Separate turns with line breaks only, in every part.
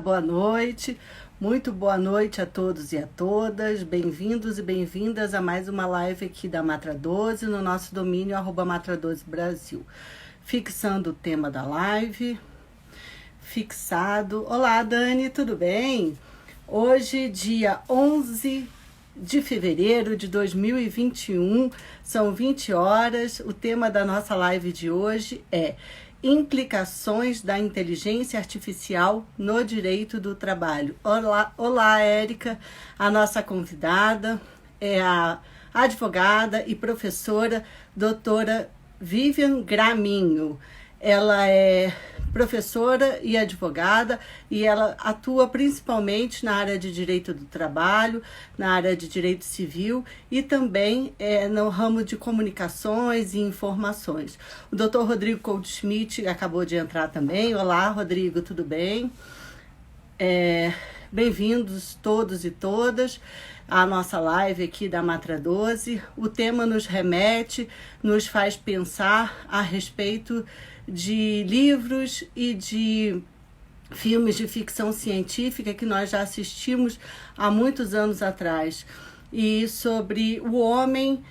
Boa noite. Muito boa noite a todos e a todas. Bem-vindos e bem-vindas a mais uma live aqui da Matra 12 no nosso domínio Matra 12 Brasil. Fixando o tema da live. Fixado. Olá, Dani, tudo bem? Hoje, dia 11 de fevereiro de 2021, são 20 horas. O tema da nossa live de hoje é implicações da inteligência artificial no direito do trabalho. Olá, Érica, a nossa convidada é a advogada e professora doutora Vivian Graminho. Ela é professora e advogada e ela atua principalmente na área de direito do trabalho, na área de direito civil e também no ramo de comunicações e informações. O Dr. Rodrigo Goldschmidt acabou de entrar também. Olá, Rodrigo, tudo bem? Bem-vindos todos e todas à nossa live aqui da Matra 12. O tema nos remete, nos faz pensar a respeito de livros e de filmes de ficção científica que nós já assistimos há muitos anos atrás, e sobre o homem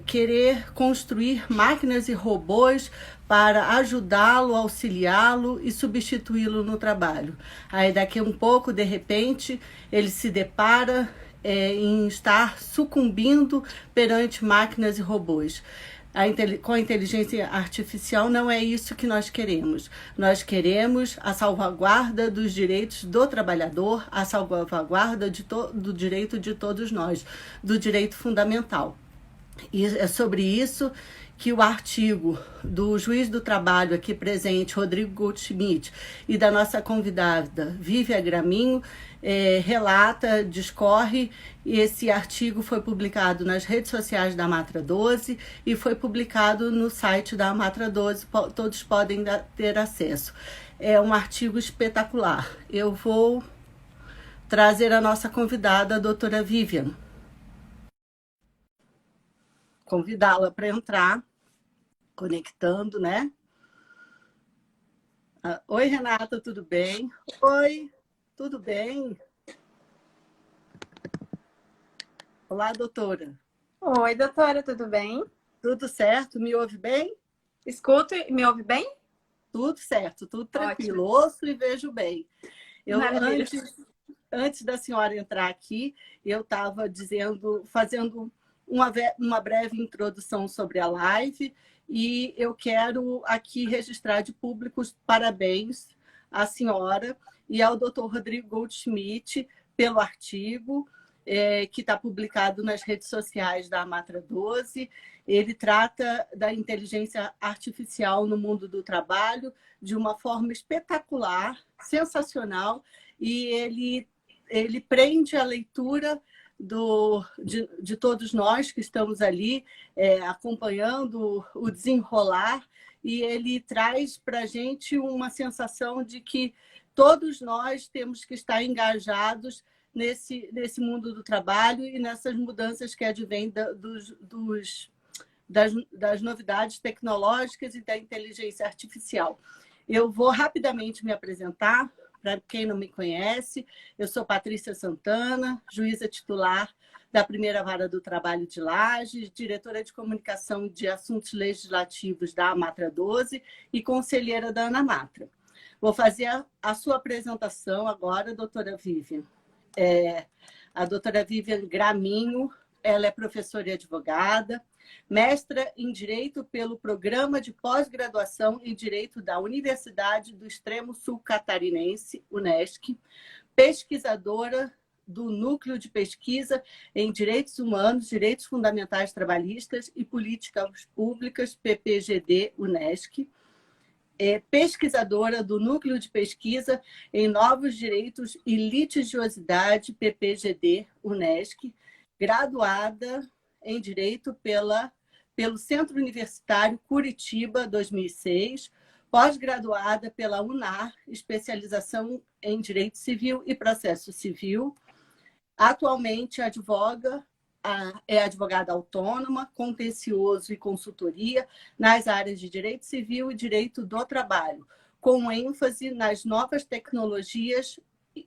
querer construir máquinas e robôs para ajudá-lo, auxiliá-lo e substituí-lo no trabalho. Aí daqui a um pouco, de repente, ele se depara em estar sucumbindo perante máquinas e robôs. Com a inteligência artificial não é isso que nós queremos. Nós queremos a salvaguarda dos direitos do trabalhador, a salvaguarda do direito de todos nós, do direito fundamental. E é sobre isso que o artigo do juiz do trabalho aqui presente, Rodrigo Goldschmidt, e da nossa convidada, Vivian Graminho, relata, discorre, e esse artigo foi publicado nas redes sociais da Matra 12 e foi publicado no site da Matra 12, todos podem ter acesso. É um artigo espetacular. Eu vou trazer a nossa convidada, a doutora Vivian. Convidá-la para entrar, conectando, né? Oi, Renata, tudo bem? Oi, tudo bem? Olá, doutora.
Oi, doutora, tudo bem?
Tudo certo? Me ouve bem?
Escuto e me ouve bem?
Tudo certo, tudo tranquilo.
Ótimo.
Ouço e vejo bem.
Maravilha.
Antes da senhora entrar aqui, eu estava fazendo uma breve introdução sobre a live, e eu quero aqui registrar de público os parabéns à senhora e ao Dr. Rodrigo Goldschmidt pelo artigo que está publicado nas redes sociais da Matra 12. Ele trata da inteligência artificial no mundo do trabalho de uma forma espetacular, sensacional, e ele prende a leitura de todos nós que estamos ali acompanhando o desenrolar, e ele traz para a gente uma sensação de que todos nós temos que estar engajados nesse mundo do trabalho e nessas mudanças que advêm das novidades tecnológicas e da inteligência artificial. Eu vou rapidamente me apresentar. Para quem não me conhece, eu sou Patrícia Santana, juíza titular da Primeira Vara do Trabalho de Lages, diretora de comunicação de assuntos legislativos da Matra 12 e conselheira da ANAMATRA. Vou fazer a sua apresentação agora, doutora Vivian. A doutora Vivian Graminho, ela é professora e advogada, mestra em Direito pelo Programa de Pós-Graduação em Direito da Universidade do Extremo Sul Catarinense, UNESC, pesquisadora do Núcleo de Pesquisa em Direitos Humanos, Direitos Fundamentais Trabalhistas e Políticas Públicas, PPGD, UNESC, pesquisadora do Núcleo de Pesquisa em Novos Direitos e Litigiosidade, PPGD, UNESC, graduada em Direito pelo Centro Universitário Curitiba, 2006, pós-graduada pela UNAR, especialização em Direito Civil e Processo Civil. Atualmente é advogada autônoma, contencioso e consultoria nas áreas de Direito Civil e Direito do Trabalho, com ênfase nas novas tecnologias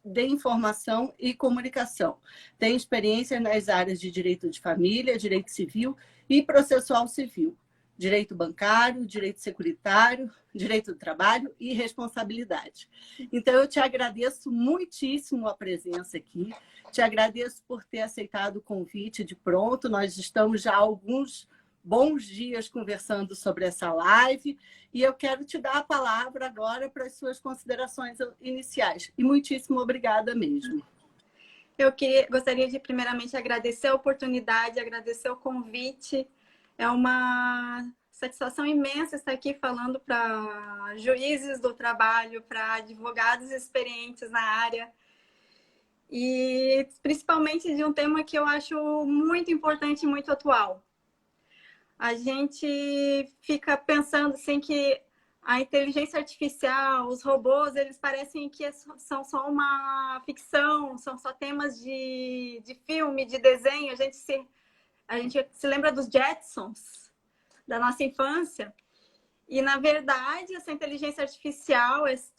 de informação e comunicação. Tem experiência nas áreas de direito de família, direito civil e processual civil, direito bancário, direito securitário, direito do trabalho e responsabilidade. Então, eu te agradeço muitíssimo a presença aqui, te agradeço por ter aceitado o convite de pronto. Nós estamos já há alguns bons dias conversando sobre essa live e eu quero te dar a palavra agora para as suas considerações iniciais. E muitíssimo obrigada mesmo.
Gostaria de primeiramente agradecer a oportunidade, agradecer o convite. É uma satisfação imensa estar aqui falando para juízes do trabalho, para advogados experientes na área. E principalmente de um tema que eu acho muito importante e muito atual. A gente fica pensando assim que a inteligência artificial, os robôs, eles parecem que são só uma ficção, são só temas de filme, de desenho. A gente se lembra dos Jetsons, da nossa infância. E, na verdade, essa inteligência artificial, essas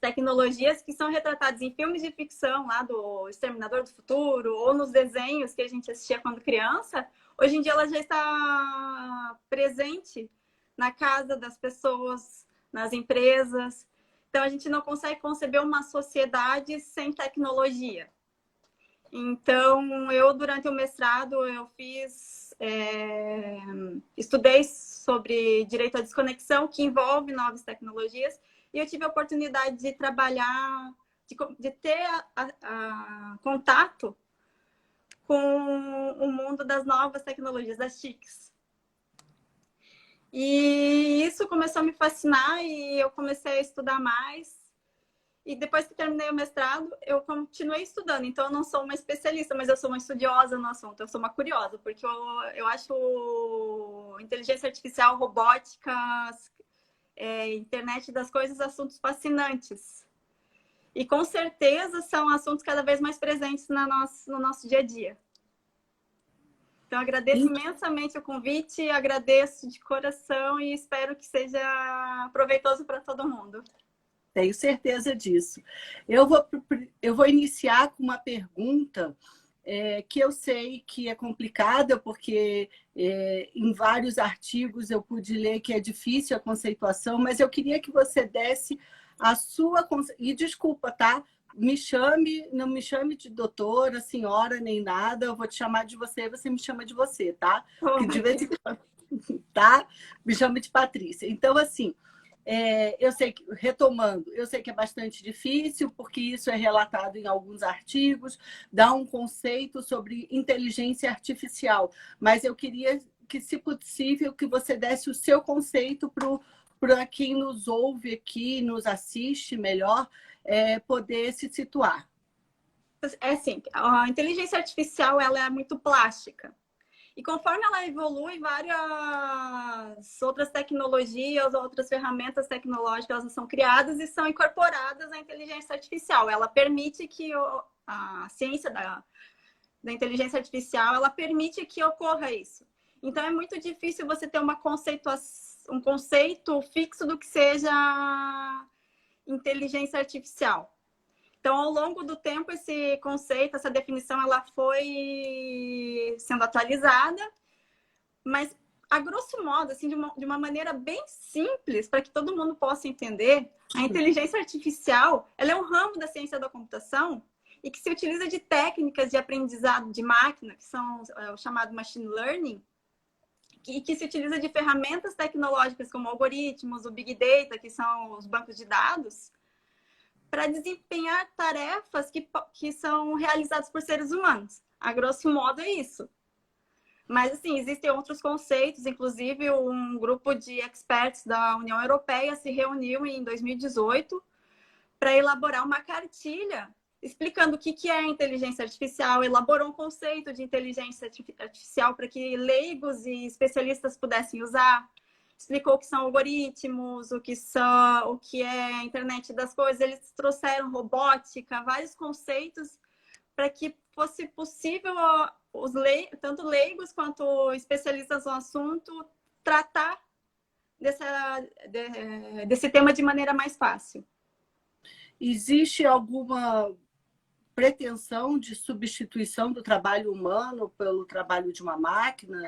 tecnologias que são retratadas em filmes de ficção, lá do Exterminador do Futuro, ou nos desenhos que a gente assistia quando criança, hoje em dia ela já está presente na casa das pessoas, nas empresas. Então, a gente não consegue conceber uma sociedade sem tecnologia. Então, eu, durante o mestrado, estudei sobre direito à desconexão, que envolve novas tecnologias, e eu tive a oportunidade de trabalhar, de ter contato com o mundo das novas tecnologias, das TICs. E isso começou a me fascinar e eu comecei a estudar mais. E depois que terminei o mestrado, eu continuei estudando. Então, eu não sou uma especialista, mas eu sou uma estudiosa no assunto. Eu sou uma curiosa, porque eu acho inteligência artificial, robótica, internet das coisas, assuntos fascinantes. E com certeza são assuntos cada vez mais presentes no nosso dia a dia. Então, agradeço imensamente o convite, agradeço de coração e espero que seja proveitoso para todo mundo.
Tenho certeza disso. Eu vou iniciar com uma pergunta que eu sei que é complicada, porque em vários artigos eu pude ler que é difícil a conceituação, mas eu queria que você desse a sua... E desculpa, tá? Não me chame de doutora, senhora, nem nada. Eu vou te chamar de você, você me chama de você, tá? Porque de vez em quando, tá? Me chama de Patrícia. Então, assim... eu sei que, retomando, eu sei que é bastante difícil, porque isso é relatado em alguns artigos, dá um conceito sobre inteligência artificial, mas eu queria que, se possível, que você desse o seu conceito para quem nos ouve aqui, nos assiste melhor, poder se situar.
É assim, a inteligência artificial ela é muito plástica. E conforme ela evolui, várias outras tecnologias, outras ferramentas tecnológicas são criadas e são incorporadas à inteligência artificial. Ela permite que a ciência da inteligência artificial, ela permite que ocorra isso. Então, é muito difícil você ter um conceito fixo do que seja inteligência artificial. Então, ao longo do tempo, esse conceito, essa definição, ela foi sendo atualizada, mas, a grosso modo, assim, de uma maneira bem simples, para que todo mundo possa entender, a inteligência artificial, ela é um ramo da ciência da computação e que se utiliza de técnicas de aprendizado de máquina, que são o chamado machine learning, e que se utiliza de ferramentas tecnológicas como algoritmos, o Big Data, que são os bancos de dados, para desempenhar tarefas que são realizadas por seres humanos. A grosso modo é isso. Mas, assim, existem outros conceitos, inclusive um grupo de experts da União Europeia se reuniu em 2018 para elaborar uma cartilha explicando o que é a inteligência artificial, elaborou um conceito de inteligência artificial para que leigos e especialistas pudessem usar, explicou o que são algoritmos, o que é a internet das coisas. Eles trouxeram robótica, vários conceitos para que fosse possível tanto leigos quanto especialistas no assunto tratar desse tema de maneira mais fácil.
Existe alguma pretensão de substituição do trabalho humano pelo trabalho de uma máquina?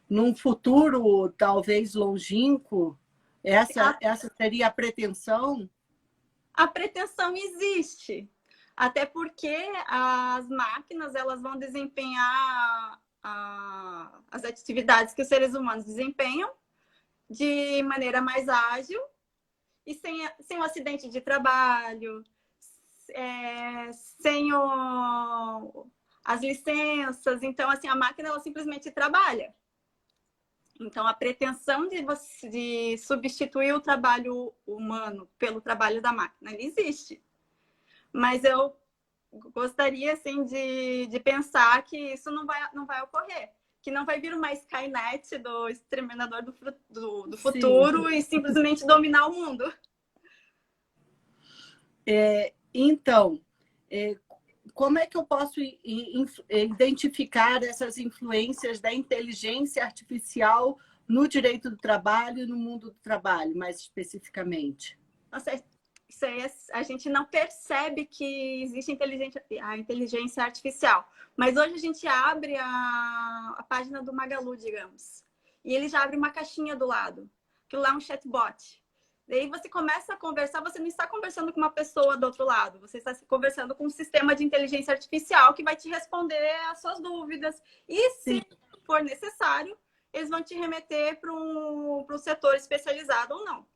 Num futuro talvez longínquo? Essa seria a pretensão?
A pretensão existe, até porque as máquinas elas vão desempenhar as atividades que os seres humanos desempenham de maneira mais ágil e sem o acidente de trabalho, sem as licenças. Então, assim, a máquina ela simplesmente trabalha. Então, a pretensão de substituir o trabalho humano pelo trabalho da máquina, ele existe. Mas eu gostaria, assim, de pensar que isso não vai ocorrer. Que não vai vir uma Skynet do exterminador do futuro e simplesmente dominar o mundo.
Então, como é que eu posso identificar essas influências da inteligência artificial no direito do trabalho e no mundo do trabalho, mais especificamente?
Nossa, isso aí a gente não percebe que existe a inteligência artificial. Mas hoje a gente abre a página do Magalu, digamos, e ele já abre uma caixinha do lado. Aquilo lá é um chatbot. Daí você começa a conversar, você não está conversando com uma pessoa do outro lado, você está conversando com um sistema de inteligência artificial que vai te responder às suas dúvidas. E se for necessário, eles vão te remeter para um setor especializado ou não.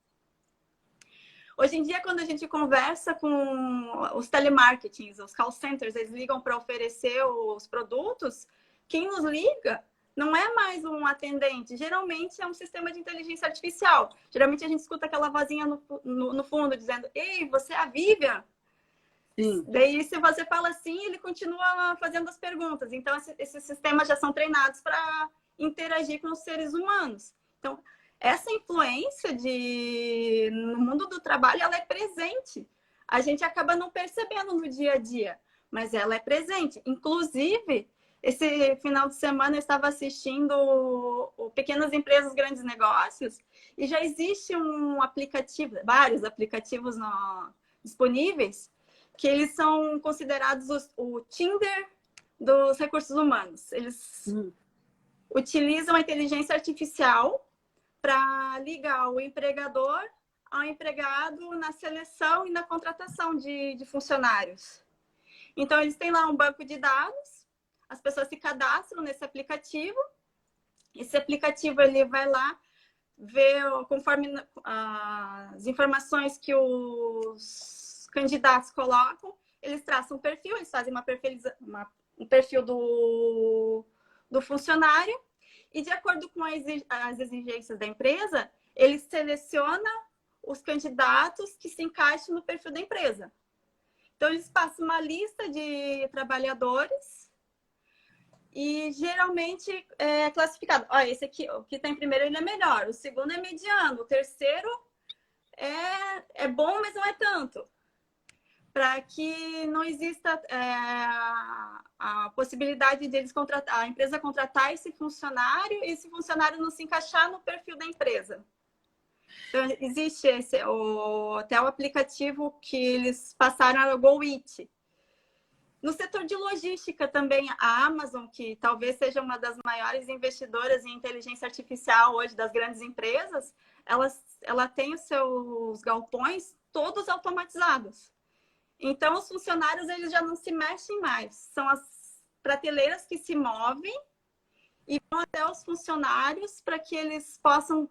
Hoje em dia, quando a gente conversa com os telemarketings, os call centers, eles ligam para oferecer os produtos, quem nos liga não é mais um atendente, geralmente é um sistema de inteligência artificial. Geralmente a gente escuta aquela vozinha no fundo dizendo: ei, você é a Vivian?
Sim.
Daí, se você fala assim, ele continua fazendo as perguntas. Então, esses sistemas já são treinados para interagir com os seres humanos. Então, essa influência no mundo do trabalho, ela é presente. A gente acaba não percebendo no dia a dia, mas ela é presente. Inclusive, esse final de semana eu estava assistindo o Pequenas Empresas, Grandes Negócios, e já existe um aplicativo, vários aplicativos disponíveis, que eles são considerados o Tinder dos recursos humanos. Eles utilizam a inteligência artificial para ligar o empregador ao empregado na seleção e na contratação de funcionários. Então, eles têm lá um banco de dados, as pessoas se cadastram nesse aplicativo, esse aplicativo ele vai lá ver, conforme as informações que os candidatos colocam, eles traçam um perfil, eles fazem um perfil do funcionário e, de acordo com as exigências da empresa, ele seleciona os candidatos que se encaixam no perfil da empresa. Então, eles passam uma lista de trabalhadores e geralmente é classificado. Olha, esse aqui, o que está em primeiro, ele é melhor. O segundo é mediano. O terceiro é bom, mas não é tanto. Para que não exista a possibilidade de a empresa contratar esse funcionário e esse funcionário não se encaixar no perfil da empresa. Então, existe até o aplicativo que eles passaram, era o GoIt. No setor de logística também, a Amazon, que talvez seja uma das maiores investidoras em inteligência artificial hoje das grandes empresas, ela tem os seus galpões todos automatizados. Então, os funcionários eles já não se mexem mais. São as prateleiras que se movem e vão até os funcionários para que eles possam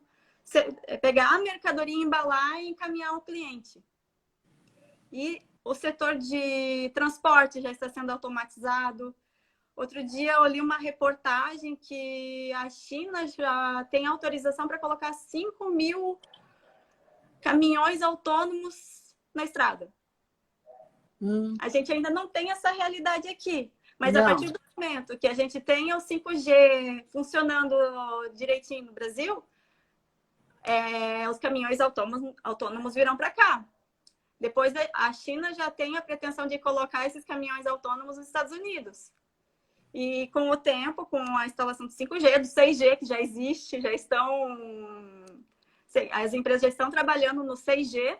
pegar a mercadoria, embalar e encaminhar ao cliente. E o setor de transporte já está sendo automatizado. Outro dia eu li uma reportagem que a China já tem autorização para colocar 5.000 caminhões autônomos na estrada. A gente ainda não tem essa realidade aqui. Mas a partir do momento que a gente tenha o 5G funcionando direitinho no Brasil, os caminhões autônomos virão para cá. Depois, a China já tem a pretensão de colocar esses caminhões autônomos nos Estados Unidos. E com o tempo, com a instalação do 5G, do 6G, que já existe, as empresas já estão trabalhando no 6G,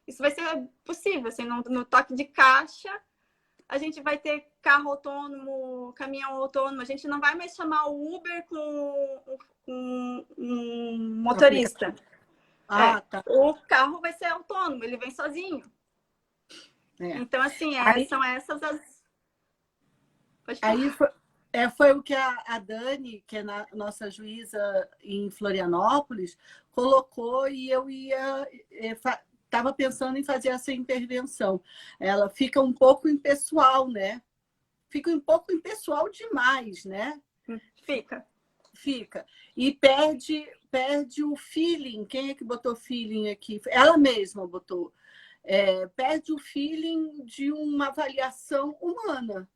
isso vai ser possível. Assim, no toque de caixa, a gente vai ter carro autônomo, caminhão autônomo. A gente não vai mais chamar o Uber com um motorista.
Tá.
O carro vai ser autônomo, ele vem sozinho. Então, assim, são essas as...
Aí foi o que a Dani, que é nossa juíza em Florianópolis, colocou, e eu estava pensando em fazer essa intervenção. Ela fica um pouco impessoal, né? Fica um pouco impessoal demais, né?
Fica.
E perde o feeling. Quem é que botou feeling aqui? Ela mesma botou. Perde o feeling de uma avaliação humana.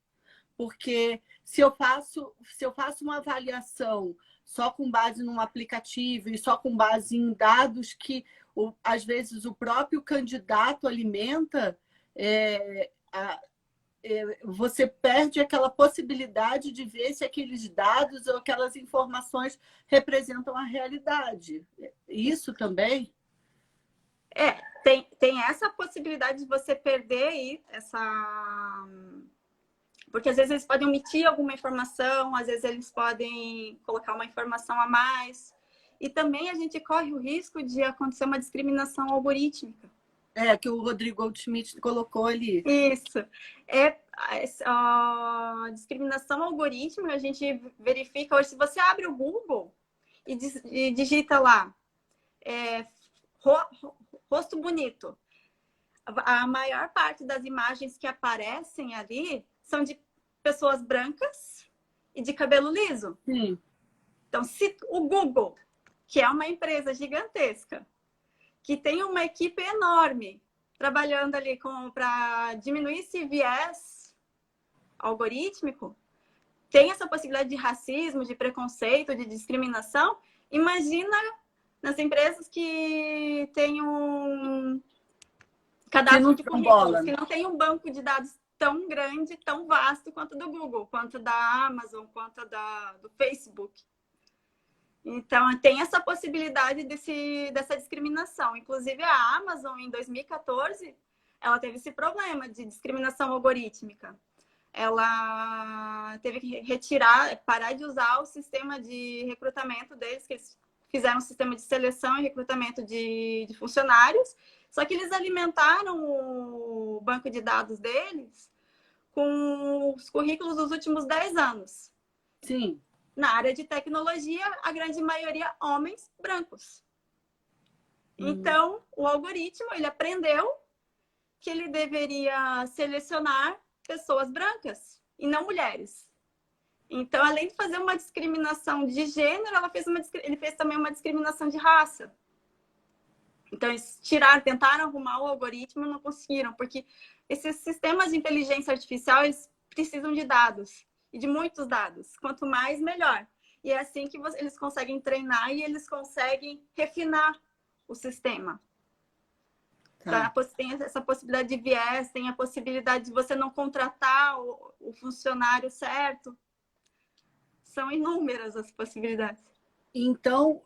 Porque se eu faço uma avaliação só com base num aplicativo e só com base em dados que, às vezes, o próprio candidato alimenta, você perde aquela possibilidade de ver se aqueles dados ou aquelas informações representam a realidade. Isso também?
Tem essa possibilidade de você perder essa... Porque às vezes eles podem omitir alguma informação, às vezes eles podem colocar uma informação a mais. E também a gente corre o risco de acontecer uma discriminação algorítmica.
Que o Rodrigo Goldschmidt colocou ali.
Isso. A discriminação algorítmica, a gente verifica hoje, se você abre o Google e digita lá rosto bonito, a maior parte das imagens que aparecem ali são de pessoas brancas e de cabelo liso.
Sim.
Então, se o Google, que é uma empresa gigantesca, que tem uma equipe enorme trabalhando ali para diminuir esse viés algorítmico, tem essa possibilidade de racismo, de preconceito, de discriminação, imagina nas empresas que têm um cadastro de currículos, que não tem um banco de dados tão grande, tão vasto quanto do Google, quanto da Amazon, quanto do Facebook. Então, tem essa possibilidade dessa discriminação. Inclusive, a Amazon, em 2014, ela teve esse problema de discriminação algorítmica. Ela teve que parar de usar o sistema de recrutamento deles, que eles fizeram um sistema de seleção e recrutamento de funcionários, só que eles alimentaram o banco de dados deles com os currículos dos últimos 10 anos.
Sim.
Na área de tecnologia, a grande maioria homens brancos. Então, o algoritmo, ele aprendeu que ele deveria selecionar pessoas brancas e não mulheres. Então, além de fazer uma discriminação de gênero, ele fez também uma discriminação de raça. Então, eles tentaram arrumar o algoritmo e não conseguiram, porque esses sistemas de inteligência artificial, eles precisam de dados, e de muitos dados. Quanto mais, melhor. E é assim que eles conseguem treinar e eles conseguem refinar o sistema. Tá. Então, tem essa possibilidade de viés, tem a possibilidade de você não contratar o funcionário certo. São inúmeras as possibilidades.
Então,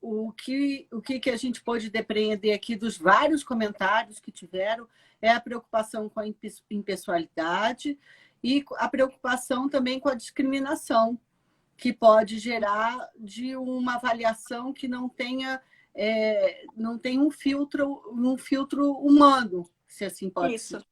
o que a gente pode depreender aqui dos vários comentários que tiveram é a preocupação com a impessoalidade e a preocupação também com a discriminação, que pode gerar de uma avaliação que não tenha um filtro humano, se assim pode dizer.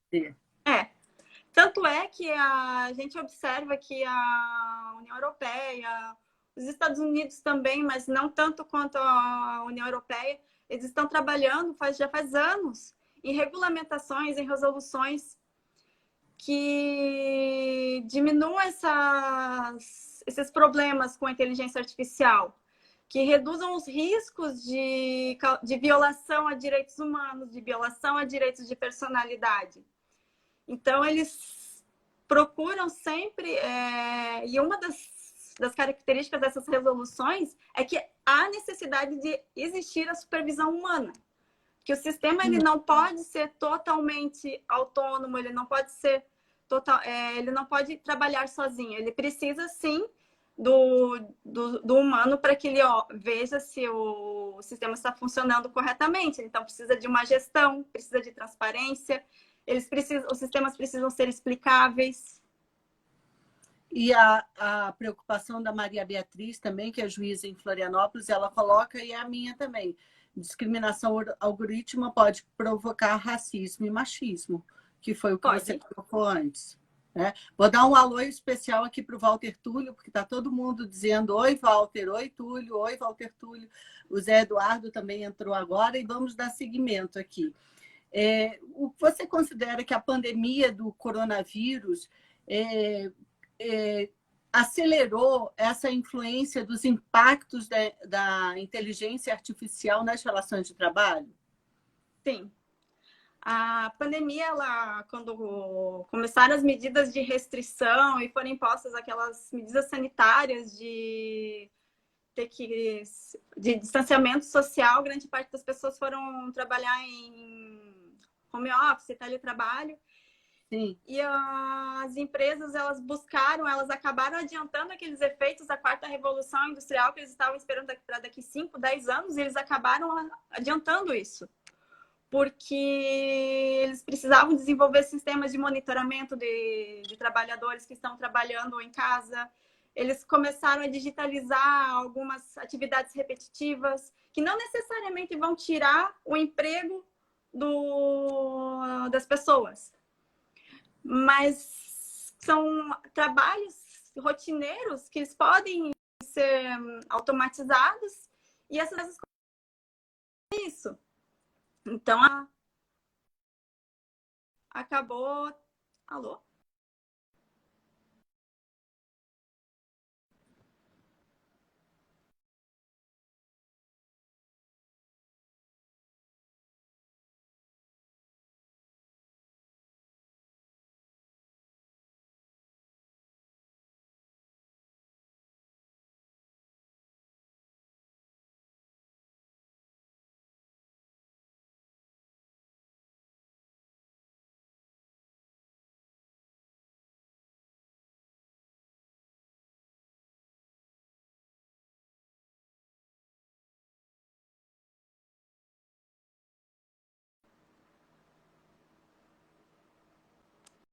Tanto é que a gente observa que a União Europeia, os Estados Unidos também, mas não tanto quanto a União Europeia, eles estão trabalhando já faz anos em regulamentações, em resoluções que diminuam esses problemas com a inteligência artificial, que reduzam os riscos de violação a direitos humanos, de violação a direitos de personalidade. Então, eles procuram sempre... e uma das características dessas resoluções é que há necessidade de existir a supervisão humana. Que o sistema ele não pode ser totalmente autônomo, ele não pode ser total, ele não pode trabalhar sozinho. Ele precisa, sim, do humano para que ele veja se o sistema está funcionando corretamente. Então, precisa de uma gestão, precisa de transparência, os sistemas precisam ser explicáveis.
E a preocupação da Maria Beatriz também, que é juíza em Florianópolis, ela coloca, e é a minha também, discriminação algorítmica pode provocar racismo e machismo, que foi o que você colocou antes. Né? Vou dar um alô especial aqui para o Walter Túlio, porque está todo mundo dizendo oi, Walter, oi, Túlio, oi, Walter Túlio. O Zé Eduardo também entrou agora e vamos dar seguimento aqui. Você considera que a pandemia do coronavírus acelerou essa influência dos impactos da inteligência artificial nas relações de trabalho?
Sim. A pandemia, quando começaram as medidas de restrição e foram impostas aquelas medidas sanitárias de distanciamento social, grande parte das pessoas foram trabalhar em home office, teletrabalho.
Sim.
E as empresas, elas acabaram adiantando aqueles efeitos da quarta revolução industrial que eles estavam esperando para daqui 5, 10 anos, e eles acabaram adiantando isso. Porque eles precisavam desenvolver sistemas de monitoramento de trabalhadores que estão trabalhando em casa. Eles começaram a digitalizar algumas atividades repetitivas que não necessariamente vão tirar o emprego das pessoas, mas são trabalhos rotineiros que eles podem ser automatizados e essas coisas isso. Então, acabou... Alô?